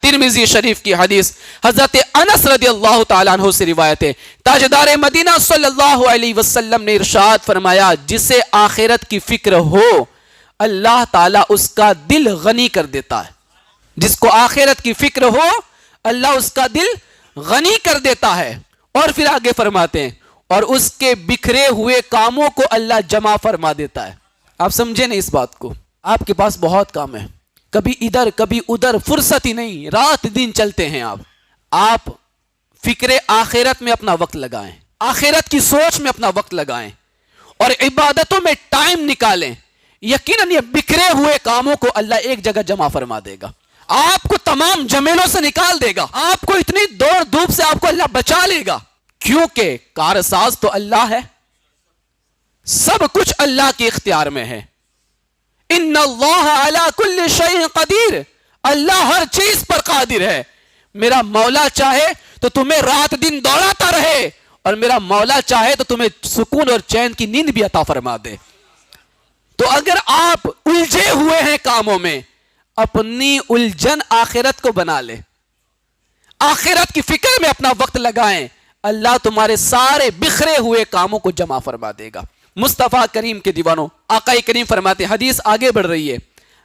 ترمذی شریف کی حدیث حضرت انس رضی اللہ تعالیٰ عنہ سے روایت ہے، تاجدار مدینہ صلی اللہ علیہ وسلم نے ارشاد فرمایا، جسے آخرت کی فکر ہو اللہ تعالیٰ اس کا دل غنی کر دیتا ہے. جس کو آخرت کی فکر ہو اللہ اس کا دل غنی کر دیتا ہے. اور پھر آگے فرماتے ہیں اور اس کے بکھرے ہوئے کاموں کو اللہ جمع فرما دیتا ہے. آپ سمجھے نہیں اس بات کو؟ آپ کے پاس بہت کام ہے، کبھی ادھر کبھی ادھر، فرصت ہی نہیں، رات دن چلتے ہیں آپ فکر آخرت میں اپنا وقت لگائیں، آخرت کی سوچ میں اپنا وقت لگائیں اور عبادتوں میں ٹائم نکالیں. یقیناً یہ بکھرے ہوئے کاموں کو اللہ ایک جگہ جمع فرما دے گا، آپ کو تمام جمیلوں سے نکال دے گا، آپ کو اتنی دوڑ دھوپ سے آپ کو اللہ بچا لے گا، کیونکہ کارساز تو اللہ ہے، سب کچھ اللہ کے اختیار میں ہے. ان اللہ علی کل شیء قدیر، اللہ ہر چیز پر قادر ہے. میرا مولا چاہے تو تمہیں رات دن دوڑاتا رہے اور میرا مولا چاہے تو تمہیں سکون اور چین کی نیند بھی عطا فرما دے. تو اگر آپ الجھے ہوئے ہیں کاموں میں، اپنی الجھن آخرت کو بنا لے، آخرت کی فکر میں اپنا وقت لگائیں، اللہ تمہارے سارے بکھرے ہوئے کاموں کو جمع فرما دے گا. مصطفیٰ کریم کے دیوانوں، آقا کریم فرماتے ہیں، حدیث آگے بڑھ رہی ہے،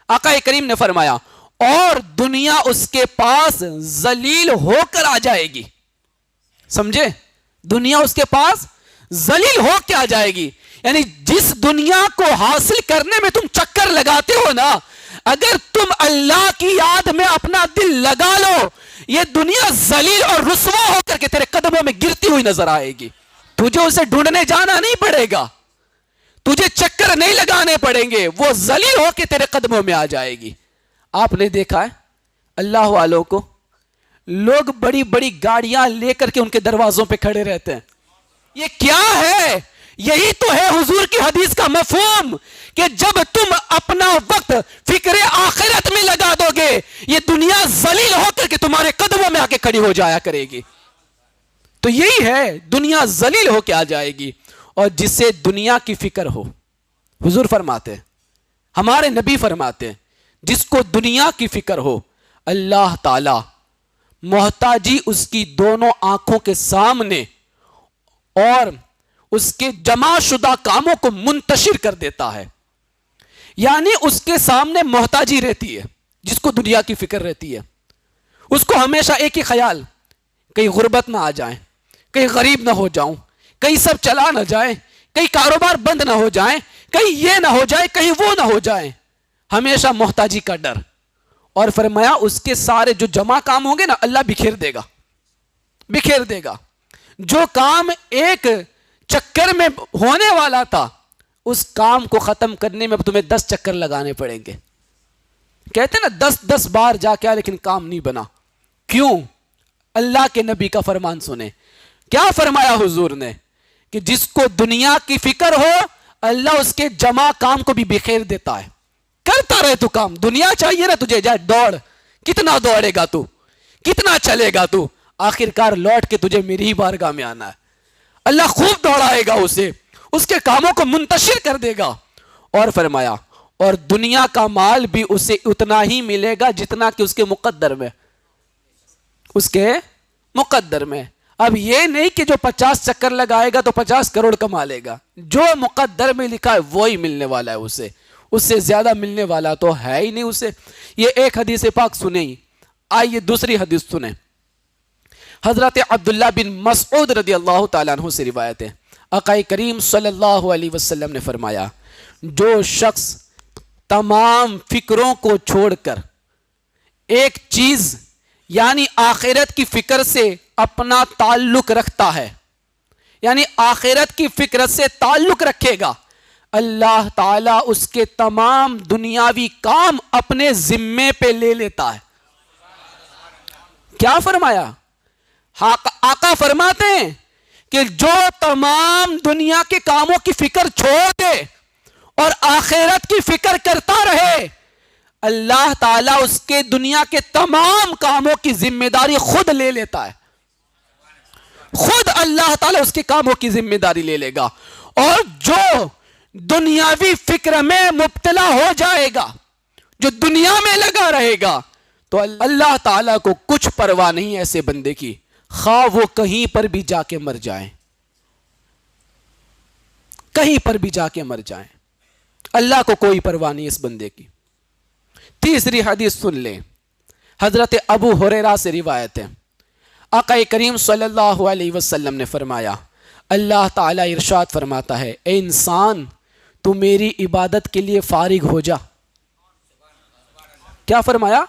آقا کریم نے فرمایا اور دنیا اس کے پاس ذلیل ہو کر آ جائے گی. سمجھے؟ دنیا اس کے پاس ذلیل ہو کے آ جائے گی. یعنی جس دنیا کو حاصل کرنے میں تم چکر لگاتے ہو نا، اگر تم اللہ کی یاد میں اپنا دل لگا لو، یہ دنیا ذلیل اور رسوا ہو کر کے تیرے قدموں میں گرتی ہوئی نظر آئے گی. تجھے اسے ڈھونڈنے جانا نہیں پڑے گا، تجھے چکر نہیں لگانے پڑیں گے، وہ ذلیل ہو کے تیرے قدموں میں آ جائے گی. آپ نے دیکھا ہے اللہ والوں کو، لوگ بڑی بڑی گاڑیاں لے کر کے ان کے دروازوں پہ کھڑے رہتے ہیں. یہ کیا ہے؟ یہی تو ہے حضور کی حدیث کا مفہوم کہ جب تم اپنا وقت فکر آخرت میں لگا دو گے، یہ دنیا ذلیل ہو کر کے تمہارے قدموں میں آ کے کھڑی ہو جایا کرے گی. تو یہی ہے، دنیا ذلیل ہو کے آ جائے گی. اور جسے دنیا کی فکر ہو، حضور فرماتے ہیں، ہمارے نبی فرماتے ہیں، جس کو دنیا کی فکر ہو اللہ تعالی محتاجی اس کی دونوں آنکھوں کے سامنے اور اس کے جمع شدہ کاموں کو منتشر کر دیتا ہے. یعنی اس کے سامنے محتاجی رہتی ہے. جس کو دنیا کی فکر رہتی ہے اس کو ہمیشہ ایک ہی خیال، کہیں غربت نہ آ جائیں، کہیں غریب نہ ہو جاؤں، کہیں سب چلا نہ جائیں، کہیں کاروبار بند نہ ہو جائیں، کہیں یہ نہ ہو جائے، کہیں وہ نہ ہو جائیں، ہمیشہ محتاجی کا ڈر. اور فرمایا اس کے سارے جو جمع کام ہوں گے نا اللہ بکھیر دے گا، بکھیر دے گا. جو کام ایک چکر میں ہونے والا تھا اس کام کو ختم کرنے میں اب تمہیں 10 چکر لگانے پڑیں گے. کہتے ہیں نا 10 بار جا کے لیکن کام نہیں بنا. کیوں؟ اللہ کے نبی کا فرمان سنیں. کیا فرمایا حضور نے کہ جس کو دنیا کی فکر ہو اللہ اس کے جمع کام کو بھی بکھیر دیتا ہے. کرتا رہے تو کام، دنیا چاہیے نا تجھے، جائے دوڑ، کتنا دوڑے گا تو، کتنا چلے گا تو، آخر کار لوٹ کے تجھے میری ہی بارگاہ میں آنا ہے. اللہ خوب دوڑائے گا اسے، اس کے کاموں کو منتشر کر دے گا. اور فرمایا اور دنیا کا مال بھی اسے اتنا ہی ملے گا جتنا کہ اس کے مقدر میں، اس کے مقدر میں. اب یہ نہیں کہ جو 50 چکر لگائے گا تو 50 کروڑ کما لے گا. جو مقدر میں لکھا ہے وہی ملنے والا ہے اسے، اس سے زیادہ ملنے والا تو ہے ہی نہیں اسے. یہ ایک حدیث پاک سنیں. آئیے دوسری حدیث سنیں. حضرت عبداللہ بن مسعود رضی اللہ تعالیٰ عنہ سے روایت ہے، آقا کریم صلی اللہ علیہ وسلم نے فرمایا جو شخص تمام فکروں کو چھوڑ کر ایک چیز یعنی آخرت کی فکر سے اپنا تعلق رکھتا ہے، یعنی آخرت کی فکر سے تعلق رکھے گا، اللہ تعالیٰ اس کے تمام دنیاوی کام اپنے ذمے پہ لے لیتا ہے. کیا فرمایا؟ آقا فرماتے ہیں کہ جو تمام دنیا کے کاموں کی فکر چھوڑ دے اور آخرت کی فکر کرتا رہے، اللہ تعالیٰ اس کے دنیا کے تمام کاموں کی ذمہ داری خود لے لیتا ہے. خود اللہ تعالیٰ اس کے کاموں کی ذمہ داری لے لے گا. اور جو دنیاوی فکر میں مبتلا ہو جائے گا، جو دنیا میں لگا رہے گا، تو اللہ تعالیٰ کو کچھ پرواہ نہیں ایسے بندے کی، خواہ وہ کہیں پر بھی جا کے مر جائیں، کہیں پر بھی جا کے مر جائیں، اللہ کو کوئی پرواہ نہیں اس بندے کی۔ تیسری حدیث سن لیں، حضرت ابو ہریرہ سے روایت ہے، آقا کریم صلی اللہ علیہ وسلم نے فرمایا، اللہ تعالیٰ ارشاد فرماتا ہے، اے انسان تو میری عبادت کے لیے فارغ ہو جا۔ کیا فرمایا؟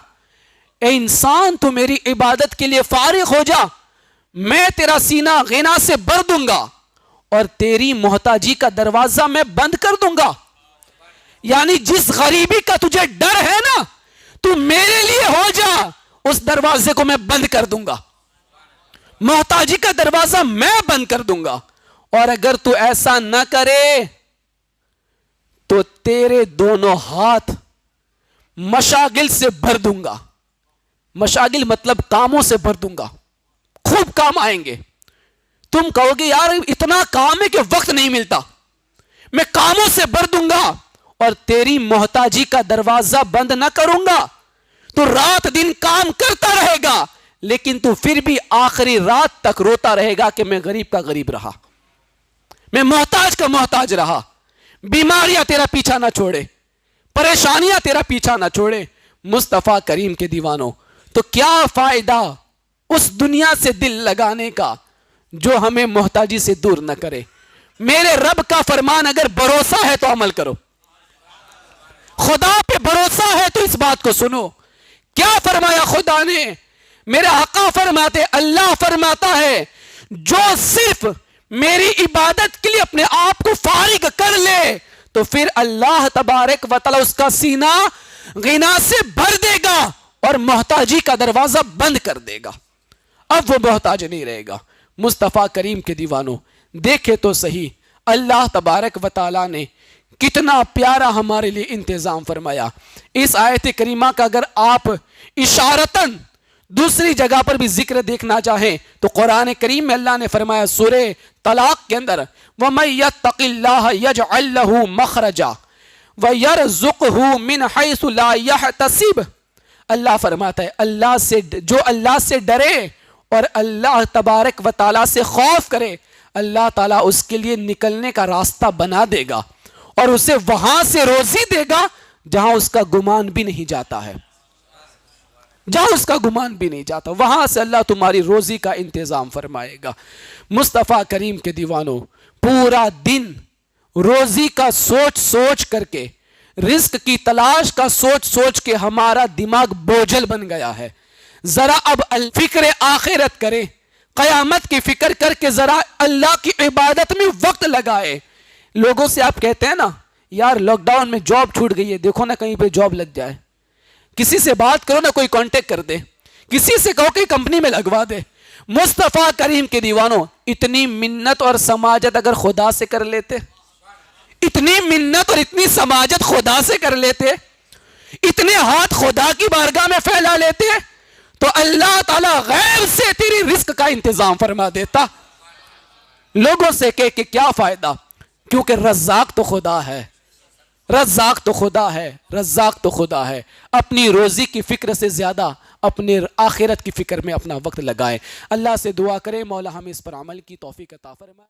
اے انسان تو میری عبادت کے لیے فارغ ہو جا، میں تیرا سینہ غنا سے بھر دوں گا اور تیری محتاجی کا دروازہ میں بند کر دوں گا۔ یعنی جس غریبی کا تجھے ڈر ہے نا، تو میرے لیے ہو جا، اس دروازے کو میں بند کر دوں گا، محتاجی کا دروازہ میں بند کر دوں گا۔ اور اگر تو ایسا نہ کرے تو تیرے دونوں ہاتھ مشاغل سے بھر دوں گا۔ مشاغل مطلب کاموں سے بھر دوں گا، خوب کام آئیں گے۔ تم کہو گے یار اتنا کام ہے کہ وقت نہیں ملتا، میں کاموں سے بھر دوں گا اور تیری محتاجی کا دروازہ بند نہ کروں گا، تو رات دن کام کرتا رہے گا لیکن تو پھر بھی آخری رات تک روتا رہے گا کہ میں غریب کا غریب رہا، میں محتاج کا محتاج رہا۔ بیماریاں تیرا پیچھا نہ چھوڑے، پریشانیاں تیرا پیچھا نہ چھوڑے۔ مصطفیٰ کریم کے دیوانوں، تو کیا فائدہ اس دنیا سے دل لگانے کا جو ہمیں محتاجی سے دور نہ کرے۔ میرے رب کا فرمان اگر بھروسہ ہے تو عمل کرو، خدا پہ بھروسہ ہے تو اس بات کو سنو۔ کیا فرمایا خدا نے؟ میرے آقا فرماتے، اللہ فرماتا ہے، جو صرف میری عبادت کے لیے اپنے آپ کو فارغ کر لے تو پھر اللہ تبارک و تعالی اس کا سینہ غنا سے بھر دے گا اور محتاجی کا دروازہ بند کر دے گا، اب وہ محتاج نہیں رہے گا۔ مصطفیٰ کریم کے دیوانوں، دیکھے تو صحیح اللہ تبارک و تعالی نے کتنا پیارا ہمارے لیے انتظام فرمایا۔ اس آیت کریمہ کا اگر آپ اشارتاً دوسری جگہ پر بھی ذکر دیکھنا چاہیں تو قرآن کریم میں اللہ نے فرمایا سورہ طلاق کے اندر، وَمَن يَتَّقِ اللَّهَ يَجْعَل لَّهُ مَخْرَجًا وَيَرْزُقْهُ مِنْ حَيْثُ لَا يَحْتَسِبُ۔ اللہ فرماتا ہے جو اللہ سے ڈرے اور اللہ تبارک و تعالیٰ سے خوف کرے، اللہ تعالیٰ اس کے لیے نکلنے کا راستہ بنا دے گا اور اسے وہاں سے روزی دے گا جہاں اس کا گمان بھی نہیں جاتا ہے، جہاں اس کا گمان بھی نہیں جاتا، وہاں سے اللہ تمہاری روزی کا انتظام فرمائے گا۔ مصطفیٰ کریم کے دیوانوں، پورا دن روزی کا سوچ سوچ کر کے، رزق کی تلاش کا سوچ سوچ کے ہمارا دماغ بوجھل بن گیا ہے۔ ذرا اب فکر آخرت کرے، قیامت کی فکر کر کے ذرا اللہ کی عبادت میں وقت لگائے۔ لوگوں سے آپ کہتے ہیں نا یار لاک ڈاؤن میں جاب چھوٹ گئی ہے، دیکھو نا کہیں پہ جاب لگ جائے، کسی سے بات کرو نا کوئی کانٹیکٹ کر دے، کسی سے کہو کہ کمپنی میں لگوا دے۔ مصطفیٰ کریم کے دیوانوں، اتنی منت اور سماجت اگر خدا سے کر لیتے، اتنی منت اور اتنی سماجت خدا سے کر لیتے، اتنے ہاتھ خدا کی بارگاہ میں پھیلا لیتے تو اللہ تعالیٰ غیب سے تیری رزق کا انتظام فرما دیتا۔ لوگوں سے کہہ کے کیا فائدہ، کیونکہ رزاق تو خدا ہے، رزاق تو خدا ہے، رزاق تو خدا ہے۔ اپنی روزی کی فکر سے زیادہ اپنے آخرت کی فکر میں اپنا وقت لگائے۔ اللہ سے دعا کرے مولا ہمیں اس پر عمل کی توفیق عطا فرمائے۔